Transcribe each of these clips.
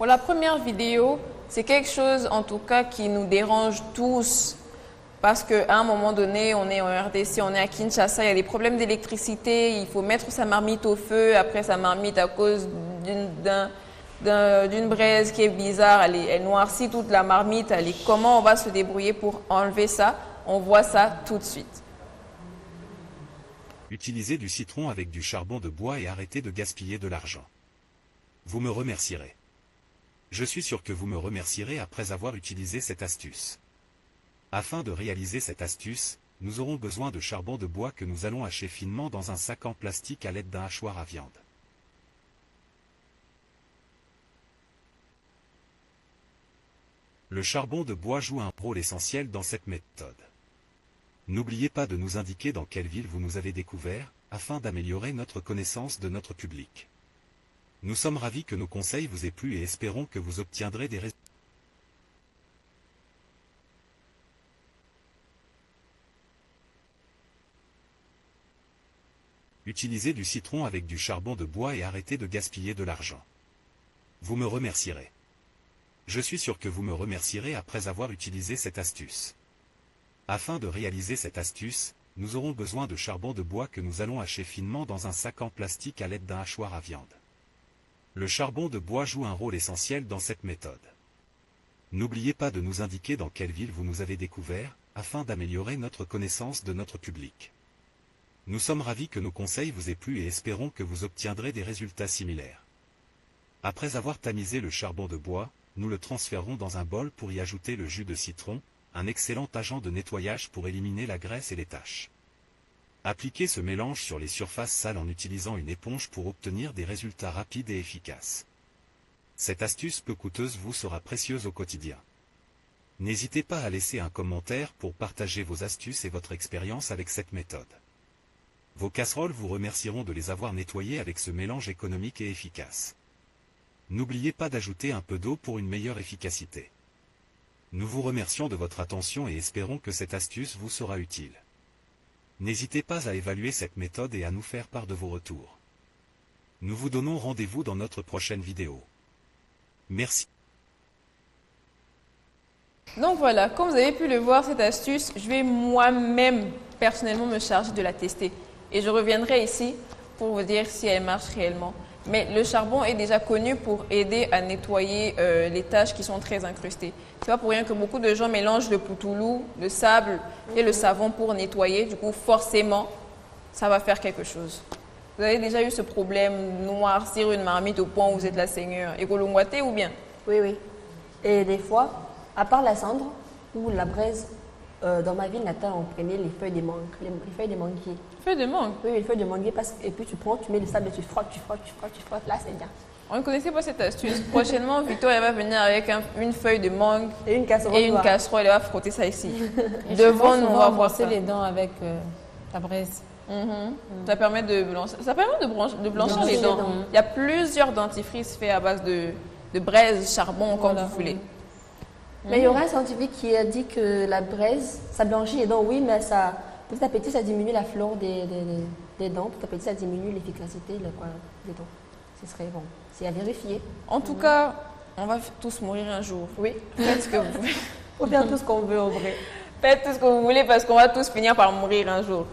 Pour la première vidéo, c'est quelque chose en tout cas qui nous dérange tous parce qu'à un moment donné, on est en RDC, on est à Kinshasa, il y a des problèmes d'électricité, il faut mettre sa marmite au feu, après sa marmite à cause d'une braise qui est bizarre, elle noircit toute la marmite, comment on va se débrouiller pour enlever ça? On voit ça tout de suite. Utilisez du citron avec du charbon de bois et arrêtez de gaspiller de l'argent. Vous me remercierez. Je suis sûr que vous me remercierez après avoir utilisé cette astuce. Afin de réaliser cette astuce, nous aurons besoin de charbon de bois que nous allons hacher finement dans un sac en plastique à l'aide d'un hachoir à viande. Le charbon de bois joue un rôle essentiel dans cette méthode. N'oubliez pas de nous indiquer dans quelle ville vous nous avez découvert, afin d'améliorer notre connaissance de notre public. Nous sommes ravis que nos conseils vous aient plu et espérons que vous obtiendrez des résultats. Utilisez du citron avec du charbon de bois et arrêtez de gaspiller de l'argent. Vous me remercierez. Je suis sûr que vous me remercierez après avoir utilisé cette astuce. Afin de réaliser cette astuce, nous aurons besoin de charbon de bois que nous allons hacher finement dans un sac en plastique à l'aide d'un hachoir à viande. Le charbon de bois joue un rôle essentiel dans cette méthode. N'oubliez pas de nous indiquer dans quelle ville vous nous avez découvert, afin d'améliorer notre connaissance de notre public. Nous sommes ravis que nos conseils vous aient plu et espérons que vous obtiendrez des résultats similaires. Après avoir tamisé le charbon de bois, nous le transférons dans un bol pour y ajouter le jus de citron, un excellent agent de nettoyage pour éliminer la graisse et les taches. Appliquez ce mélange sur les surfaces sales en utilisant une éponge pour obtenir des résultats rapides et efficaces. Cette astuce peu coûteuse vous sera précieuse au quotidien. N'hésitez pas à laisser un commentaire pour partager vos astuces et votre expérience avec cette méthode. Vos casseroles vous remercieront de les avoir nettoyées avec ce mélange économique et efficace. N'oubliez pas d'ajouter un peu d'eau pour une meilleure efficacité. Nous vous remercions de votre attention et espérons que cette astuce vous sera utile. N'hésitez pas à évaluer cette méthode et à nous faire part de vos retours. Nous vous donnons rendez-vous dans notre prochaine vidéo. Merci. Donc voilà, comme vous avez pu le voir, cette astuce, je vais moi-même personnellement me charger de la tester. Et je reviendrai ici pour vous dire si elle marche réellement. Mais le charbon est déjà connu pour aider à nettoyer les taches qui sont très incrustées. C'est pas pour rien que beaucoup de gens mélangent le poutoulou, le sable et le savon pour nettoyer. Du coup, forcément, ça va faire quelque chose. Vous avez déjà eu ce problème, noircir une marmite au point où vous êtes la seigneur, écolongouaté ou bien? Oui, oui. Et des fois, à part la cendre ou la braise, dans ma ville natale, on prenait les feuilles de mangue, les feuilles de manguier. Feuilles de mangue? Oui, les feuilles de manguier, et puis tu prends, tu mets le sable et tu frottes, là c'est bien. On ne connaissait pas cette astuce. Prochainement, Victoria va venir avec une feuille de mangue et une casserole. Elle va frotter ça ici. Devant nous, on va voir ça. les dents avec la braise. Ça permet de blanchir les dents. Il y a plusieurs dentifrices faits à base de braise, charbon, comme vous voulez. Mais il y aura un scientifique qui a dit que la braise, ça blanchit les dents, oui, mais ça, petit à petit, ça diminue la flore des dents, petit à petit, ça diminue l'efficacité des dents. Ce serait bon. C'est à vérifier. En tout cas, on va tous mourir un jour. Oui. Faites ce que vous voulez. On fait tout ce qu'on veut en vrai. Faites tout ce que vous voulez parce qu'on va tous finir par mourir un jour.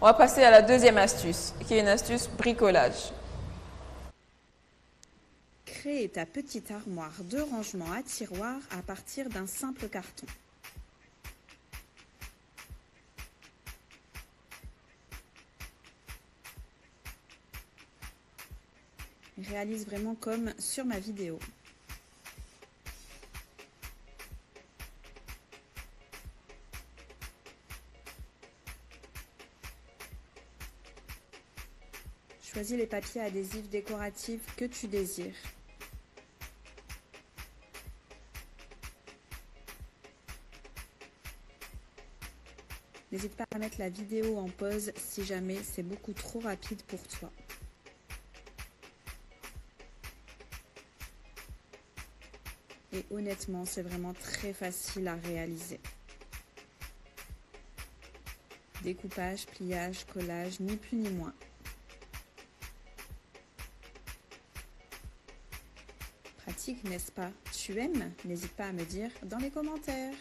On va passer à la deuxième astuce, qui est une astuce bricolage. Crée ta petite armoire de rangement à tiroirs à partir d'un simple carton. Réalise vraiment comme sur ma vidéo. Choisis les papiers adhésifs décoratifs que tu désires. N'hésite pas à mettre la vidéo en pause si jamais c'est beaucoup trop rapide pour toi. Et honnêtement, c'est vraiment très facile à réaliser. Découpage, pliage, collage, ni plus ni moins. pratique, n'est-ce pas? Tu aimes? N'hésite pas à me dire dans les commentaires.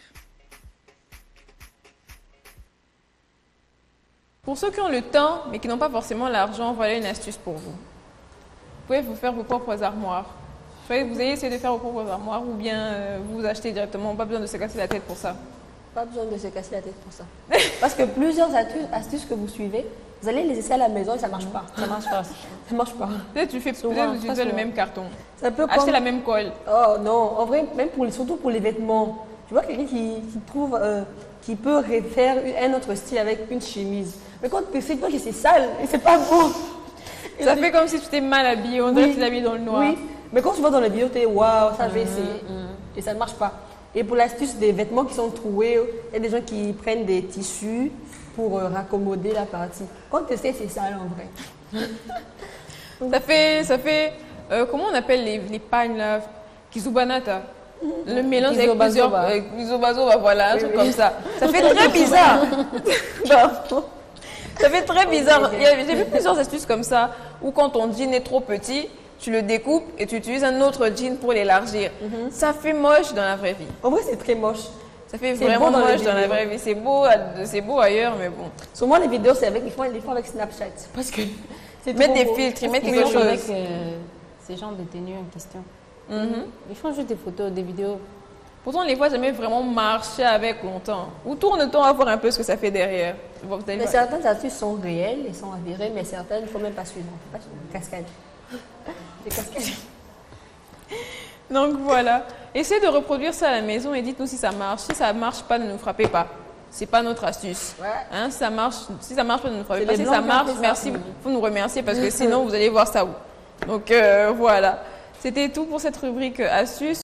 Pour ceux qui ont le temps, mais qui n'ont pas forcément l'argent, voilà une astuce pour vous. Vous pouvez vous faire vos propres armoires. Vous allez essayer de faire vos propres armoires ou bien vous achetez directement, pas besoin de se casser la tête pour ça. Pas besoin de se casser la tête pour ça. Parce que plusieurs astuces que vous suivez, vous allez les essayer à la maison et ça ne marche pas. Ça marche pas. Ça marche pas. Peut-être tu fais Souvent, peut-être pas utiliser le souvent. même carton. C'est un peu Acheter comme... la même colle. Oh non, en vrai, même surtout pour les vêtements. Tu vois quelqu'un qui trouve, qui peut refaire un autre style avec une chemise. Mais quand tu essaies, tu vois que c'est sale et c'est pas beau. Et Ça fait comme si tu t'es mal habillé, on dirait Oui. que tu l'as mis dans le noir. Oui, mais quand tu vas dans la vidéo, tu es waouh, ça je vais essayer. Et ça ne marche pas. Et pour l'astuce des vêtements qui sont troués, il y a des gens qui prennent des tissus pour raccommoder la partie. Quand tu essaies, c'est sale en vrai. Ça fait comment on appelle les pagnes là? Kizubanata. Le mélange avec Kizobazoba. plusieurs... Kizobazoba, voilà, un Oui, truc oui. comme ça. Ça fait très bizarre. Pardon. Ça fait très bizarre. J'ai vu plusieurs astuces comme ça, où quand ton jean est trop petit, tu le découpes et tu utilises un autre jean pour l'élargir. Ça fait moche dans la vraie vie. En vrai, c'est très moche. Ça fait C'est vraiment beau dans les moche dans la vidéos. vraie vie. C'est beau ailleurs, mais bon. Souvent, les vidéos, c'est avec, ils font avec Snapchat. Parce que c'est Mettre trop des beau. filtres, ils mettent Ils quelque font chose. avec ces genres de tenues en question. Ils font juste des photos, des vidéos. Pourtant, les fois, jamais vraiment marché avec longtemps. Ou tourne-t-on à voir un peu ce que ça fait derrière. Bon, vous allez Mais voir. certaines astuces sont réelles et sont avérées, mais certaines, il ne faut même pas suivre. Il faut pas suivre. Cascade. Des cascades. Donc voilà. Essayez de reproduire ça à la maison et dites-nous si ça marche. Si ça ne marche pas, ne nous frappez pas. C'est pas notre astuce. Ouais. Hein, si ça marche pas, ne nous frappez C'est pas. les Si Blancs ça qui ont marche, fait ça. merci. Vous nous remercier parce que sinon, vous allez voir ça où. Donc voilà. C'était tout pour cette rubrique astuces.